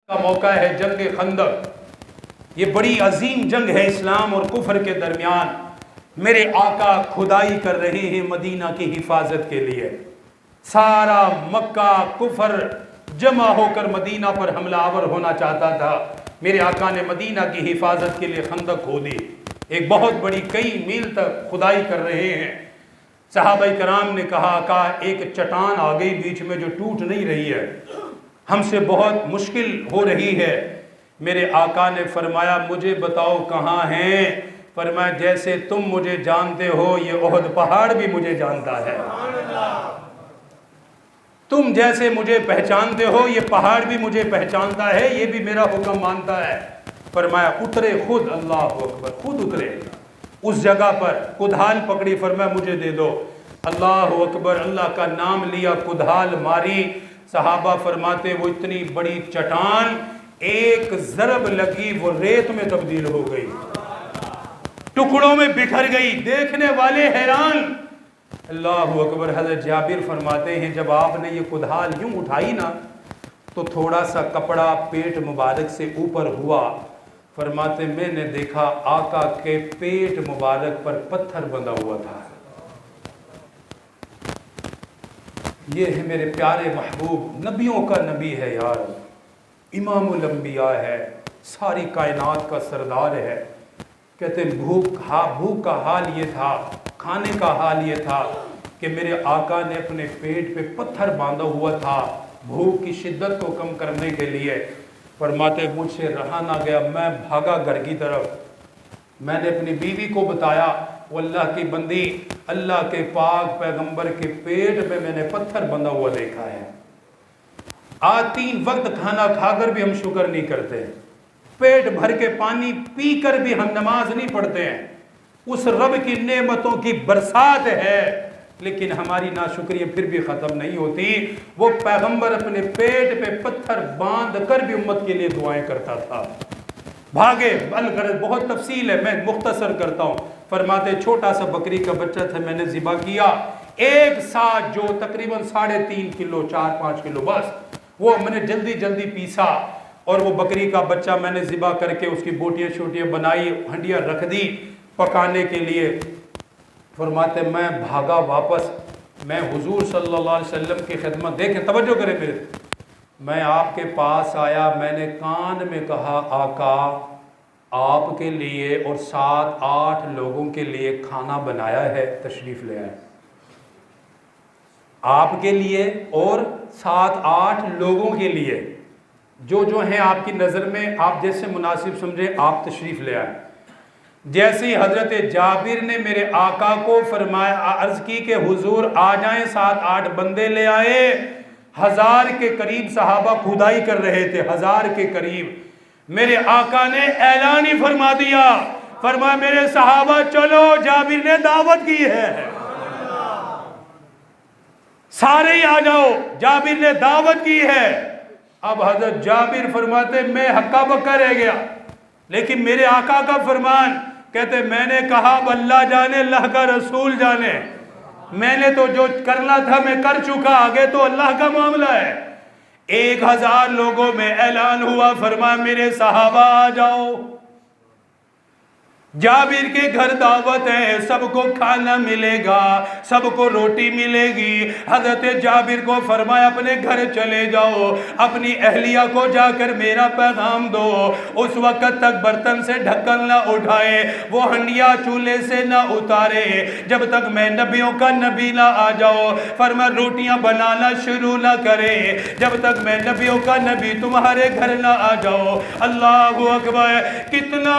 کا موقع ہے جنگ خندق۔ یہ بڑی عظیم جنگ ہے اسلام اور کفر کے درمیان۔ میرے آقا کھدائی کر رہے ہیں مدینہ کی حفاظت کے لیے۔ سارا مکہ کفر جمع ہو کر مدینہ پر حملہ آور ہونا چاہتا تھا۔ میرے آقا نے مدینہ کی حفاظت کے لیے خندق کھودی، ایک بہت بڑی کئی میل تک کھدائی کر رہے ہیں۔ صحابہ کرام نے کہا آقا ایک چٹان آ گئی بیچ میں جو ٹوٹ نہیں رہی ہے، ہم سے بہت مشکل ہو رہی ہے۔ میرے آقا نے فرمایا مجھے بتاؤ کہاں ہیں؟ فرمایا جیسے تم مجھے جانتے ہو یہ احد پہاڑ بھی مجھے جانتا ہے، تم جیسے مجھے پہچانتے ہو یہ پہاڑ بھی مجھے پہچانتا ہے، یہ بھی میرا حکم مانتا ہے۔ فرمایا اترے خود، اللہ اکبر، خود اترے اس جگہ پر، کدھال پکڑی، فرمایا مجھے دے دو، اللہ اکبر، اللہ کا نام لیا، کدھال ماری۔ صحابہ فرماتے وہ اتنی بڑی چٹان ایک ضرب لگی وہ ریت میں تبدیل ہو گئی، ٹکڑوں میں بکھر گئی، دیکھنے والے حیران۔ اللہ اکبر۔ حضرت جابر فرماتے ہیں جب آپ نے یہ کدھال یوں اٹھائی نا تو تھوڑا سا کپڑا پیٹ مبارک سے اوپر ہوا۔ فرماتے میں نے دیکھا آقا کے پیٹ مبارک پر پتھر بندھا ہوا تھا۔ یہ ہے میرے پیارے محبوب، نبیوں کا نبی ہے یار، امام الانبیاء ہے، ساری کائنات کا سردار ہے۔ کہتے ہیں بھوک کا حال یہ تھا، کھانے کا حال یہ تھا کہ میرے آقا نے اپنے پیٹ پہ پتھر باندھا ہوا تھا بھوک کی شدت کو کم کرنے کے لیے۔ فرماتے مجھ سے رہا نہ گیا، میں بھاگا گھر کی طرف، میں نے اپنی بیوی کو بتایا وہ اللہ کی بندی، اللہ کے پاک پیغمبر کے پیٹ میں نے پتھر بندھا ہوا دیکھا ہے۔ آج 3 وقت کھانا کھا کر بھی ہم شکر نہیں کرتے، پیٹ بھر کے پانی پی کر بھی ہم نماز نہیں پڑھتے ہیں۔ اس رب کی نعمتوں کی برسات ہے لیکن ہماری ناشکری پھر بھی ختم نہیں ہوتی۔ وہ پیغمبر اپنے پیٹ پہ پتھر باندھ کر بھی امت کے لیے دعائیں کرتا تھا۔ بھاگے، الغرض بہت تفصیل ہے، میں مختصر کرتا ہوں۔ فرماتے چھوٹا سا بکری کا بچہ تھا، میں نے ذبح کیا، ایک ساتھ جو تقریباً 3.5 کلو 4-5 کلو، بس وہ میں نے جلدی جلدی پیسا اور وہ بکری کا بچہ میں نے ذبح کر کے اس کی بوٹیاں چھوٹیاں بنائی، ہنڈیاں رکھ دی پکانے کے لیے۔ فرماتے میں بھاگا واپس، میں حضور صلی اللہ علیہ وسلم کی خدمت، دیکھیں توجہ کریں میرے، میں آپ کے پاس آیا، میں نے کان میں کہا آقا آپ کے لیے اور 7-8 لوگوں کے لیے کھانا بنایا ہے، تشریف لے آئے۔ آپ کے لیے اور 7-8 لوگوں کے لیے، جو ہیں آپ کی نظر میں آپ جیسے مناسب سمجھیں آپ تشریف لے آئے۔ جیسے حضرت جابر نے میرے آقا کو فرمایا، عرض کی کہ حضور آ جائیں، 7-8 بندے لے آئے، 1000 کے قریب صحابہ کھدائی کر رہے تھے، 1000 کے قریب۔ میرے آقا نے اعلان ہی فرما دیا، فرمایا میرے صحابہ چلو، جابر نے دعوت کی ہے، سارے ہی آ جاؤ، جابر نے دعوت کی ہے۔ اب حضرت جابر فرماتے میں ہکا بکا رہ گیا، لیکن میرے آقا کا فرمان، کہتے میں نے کہا اب اللہ جانے، اللہ کا رسول جانے، میں نے تو جو کرنا تھا میں کر چکا، آگے تو اللہ کا معاملہ ہے۔ 1000 لوگوں میں اعلان ہوا، فرمایا میرے صحابہ آ جاؤ، جابر کے گھر دعوت ہے، سب کو کھانا ملے گا، سب کو روٹی ملے گی۔ حضرت جابر کو فرمایا اپنے گھر چلے جاؤ، اپنی اہلیہ کو جا کر میرا پیغام دو، اس وقت تک برتن سے ڈھکن نہ اٹھائے، وہ ہنڈیا چولہے سے نہ اتارے جب تک میں نبیوں کا نبی نہ آ جاؤ، فرمایا روٹیاں بنانا شروع نہ کرے جب تک میں نبیوں کا نبی تمہارے گھر نہ آ جاؤ۔ اللہ اکبر، کتنا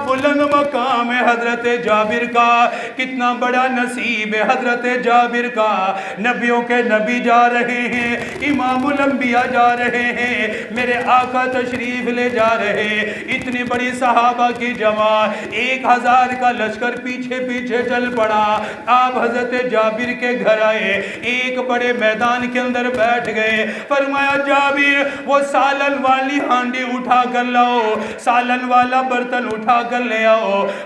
بلند مقام ہے حضرت جابر کا، کتنا بڑا نصیب ہے حضرت جابر کا۔ نبیوں کے نبی جا رہے ہیں، امام الانبیاء جا رہے ہیں، میرے آقا تشریف لے جا رہے، اتنی بڑی صحابہ کی جماعت، 1000 کا لشکر پیچھے پیچھے چل پڑا۔ آپ حضرت جابر کے گھر آئے، ایک بڑے میدان کے اندر بیٹھ گئے، فرمایا جابر وہ سالن والی ہانڈی اٹھا کر لاؤ، سالن والا برتن اٹھا کر لے آؤ۔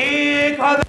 1000